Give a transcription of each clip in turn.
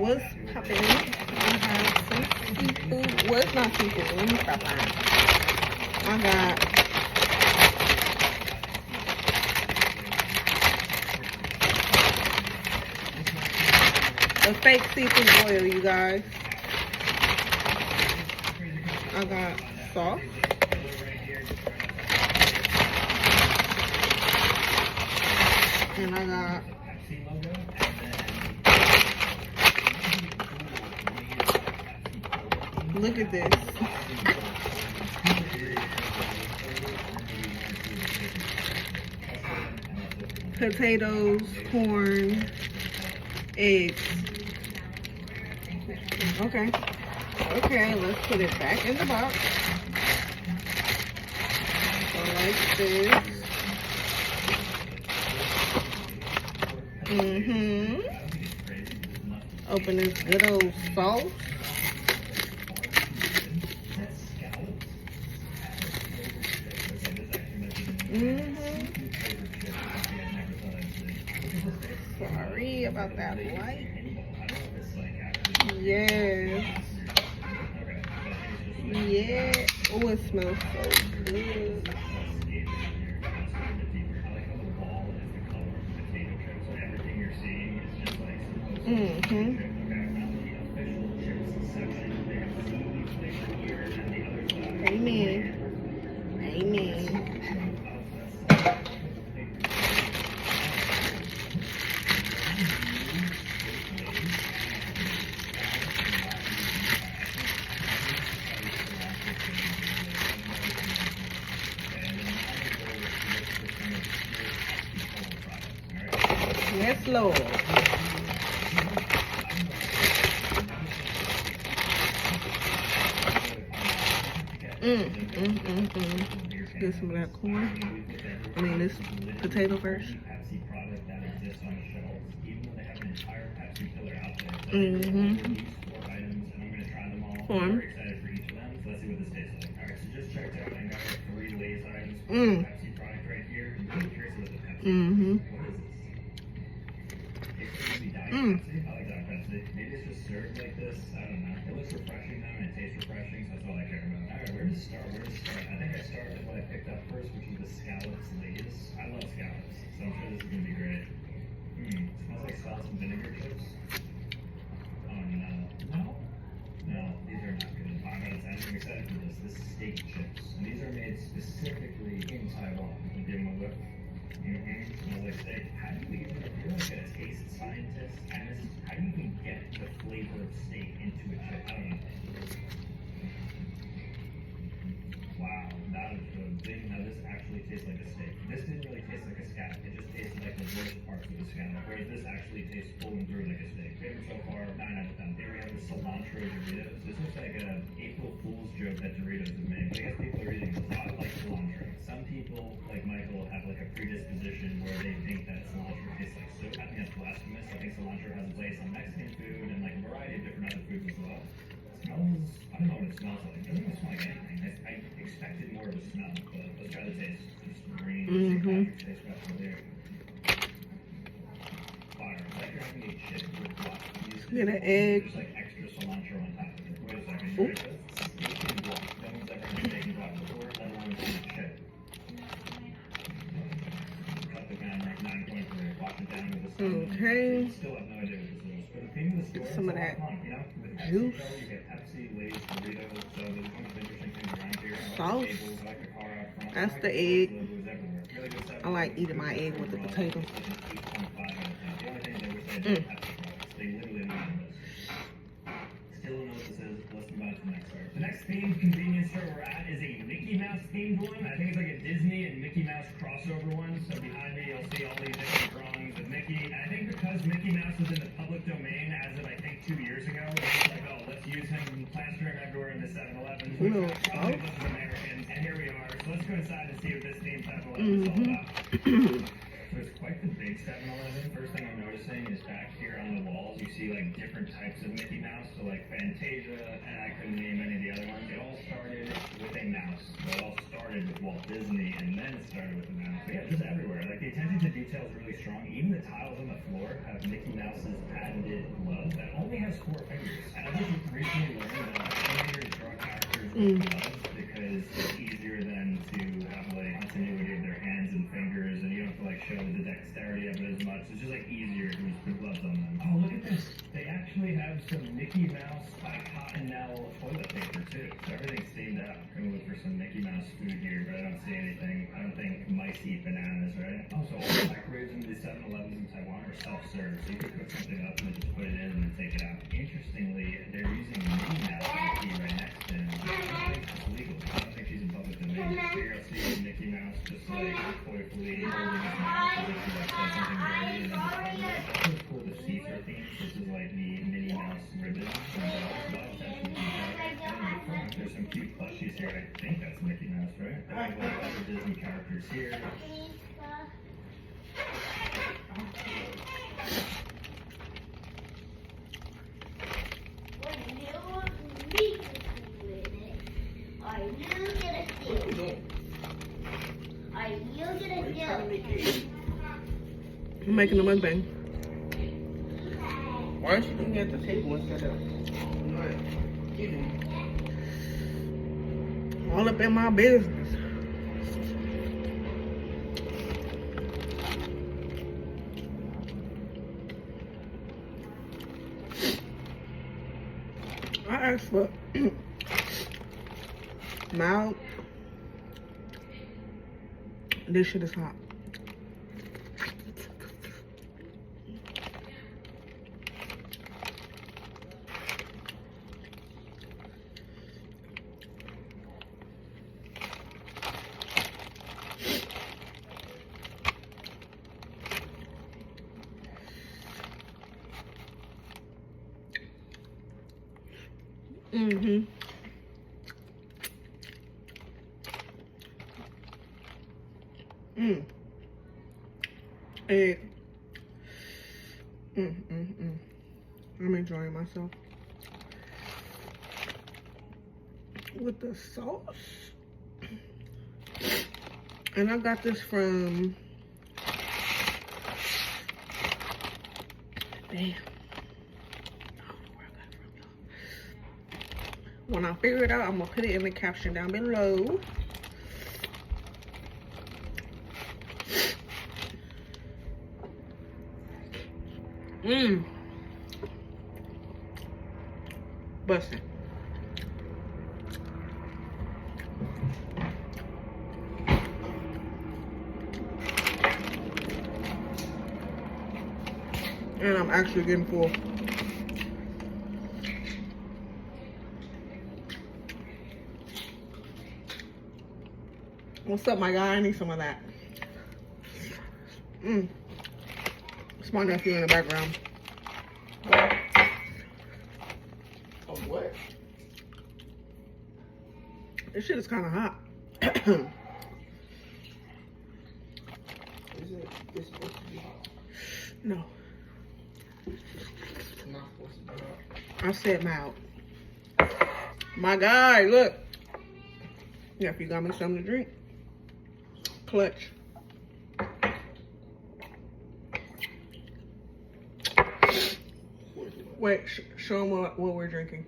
What's popping? I have some seafood. Well, it's not seafood. Let me stop lying. I got a fake seafood boil, you guys. I got sauce. And I got look at this. Potatoes, corn, eggs. Okay. Okay, let's put it back in the box. So like this. Open this good old sauce. Sorry about that light. Yes. Yeah. Oh, it smells so good. Amen. Amen. Yes, Lord. Get some of that corn. I mean, this potato first. Corn. Maybe it's just served like this. I don't know. It looks refreshing though, and it tastes refreshing, so that's all I care about. Alright, where to start? I think I start with what I picked up first, which is the scallops Lay's. I love scallops, so I'm sure this is gonna be great. Smells like sauce and vinegar chips. Oh no. No, these are not good. I'm excited for this. This is steak chips. And these are made specifically in Taiwan. You give them a whip. Smells like steak. How do you even, if you're like a taste scientist, chemist, how do you even get the flavor of steak into a chip? I don't know. Wow, that is good. Now this actually tastes like a steak. This didn't really taste like a scallop. It just tasted like the worst parts of the scallop. Whereas this actually tastes full and through like a steak. Favorite so far, 9 out of 10. Here we have the cilantro Doritos. This looks like an April Fool's joke that Doritos have made. I guess people are eating this. I like cilantro. Some people, like Michael, have like a predisposition where they think that cilantro tastes like soap. I think that's blasphemous. I think cilantro has a place on Mexican food and like a variety of different other foods as well. It smells, I don't know what it smells like. It doesn't even smell like anything. I expected more of a smell, but let's try the taste. Just green, taste special there. Fire. It's like you're having a chip with what? Get an egg. Just like extra cilantro on top of it. Wait a second. You ready for this? Steak and guac. No one's ever had steak and guac before, let alone on a chip. Cut the camera at 9.3. Watch it down with the sun. Okay. Still have no idea what this is. But the theme of the store Get some of that you know, with juice. You get Pepsi, Lay's, Doritos, so there's a bunch of interesting things around here. Sauce. That's the egg. I like eating my egg with the potato. The next themed convenience store we're at is a Mickey Mouse themed one. I think it's like a Disney and Mickey Mouse crossover one. So behind me, you'll see all these different drawings of Mickey. And I think because Mickey Mouse was in the public domain as of I think 2 years ago, it's like, oh, let's use him plaster him everywhere in the 7-Eleven. Probably a bunch of Americans. And here we are. So let's go inside and see what this themed 7-Eleven is all about. So it's quite the big 7-Eleven. First thing I'm noticing is back here on the walls, you see like different types of Mickey Mouse. So like Fantasia, and I couldn't name any of the other ones. It all started with a mouse. So it all started with Walt Disney, and then it started with a mouse. But yeah, just everywhere. Like the attention to detail is really strong. Even the tiles on the floor have Mickey Mouse's patented glove that only has gloves because it's easier than to have like continuity of their hands and fingers, and you don't have to like show the dexterity of it as much. It's just like easier to just put gloves on them. Oh, look at this! They actually have some Mickey Mouse Cottonelle toilet paper too. So everything's steamed out. I'm gonna look for some Mickey Mouse food here, but I don't see anything. I don't think mice eat bananas, right? Also, all the microwaves in the 7-Elevens in Taiwan are self-serve, so you can cook something up and then just put it in and then take it out. Interestingly, they're using Mickey Mouse Mickey right next to him. I don't think it's legal. I don't think she's in public domain. Here I'll see Mickey Mouse just like joyfully holding his mouth as if he like said something dirty and then just covered it. That's what's cool, the Caesar theme. This is like the Minnie Mouse ribbon from the gloves actually do that. And in the front, there's some cute plushies here. I think that's Mickey Mouse, right? I have like other Disney characters here. I'm making a mukbang. Why aren't you eating at the table instead of eating? All up in my business. I asked for mild. This shit is hot. Mm-hmm. Egg. I'm enjoying myself. With the sauce. And I got this from... Damn. When I figure it out, I'm gonna put it in the caption down below. Bussin'. And I'm actually getting full. What's up, my guy? I need some of that. It's my nephew in the background. Oh, what? This shit is kind of hot. Is it? It's supposed to be hot. No. It's not supposed to be hot. I said mild. My guy, look. Yeah, if you got me something to drink. Clutch. Wait, show them what we're drinking.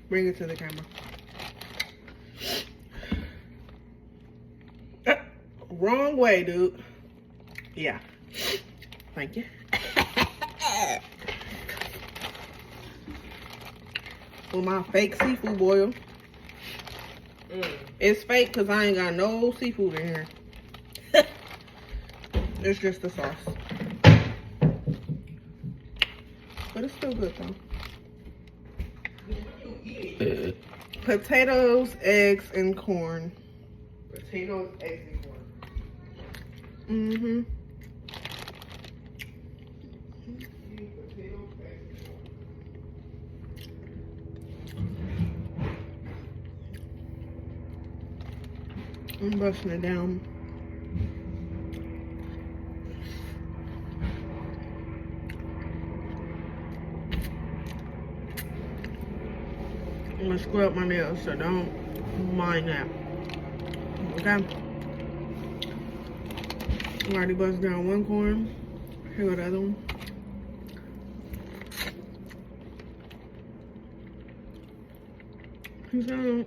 Bring it to the camera. Wrong way, dude. Yeah. Thank you. With my fake seafood boil. It's fake because I ain't got no seafood in here. It's just the sauce. But it's still good though. Potatoes, eggs, and corn. Potatoes, eggs, and corn. Mm-hmm. Potatoes, eggs, and corn. I'm busting it down. I'm gonna screw up my nails, so don't mind that. Okay? I already buzzed down one corn. Here go the other one. Peace out.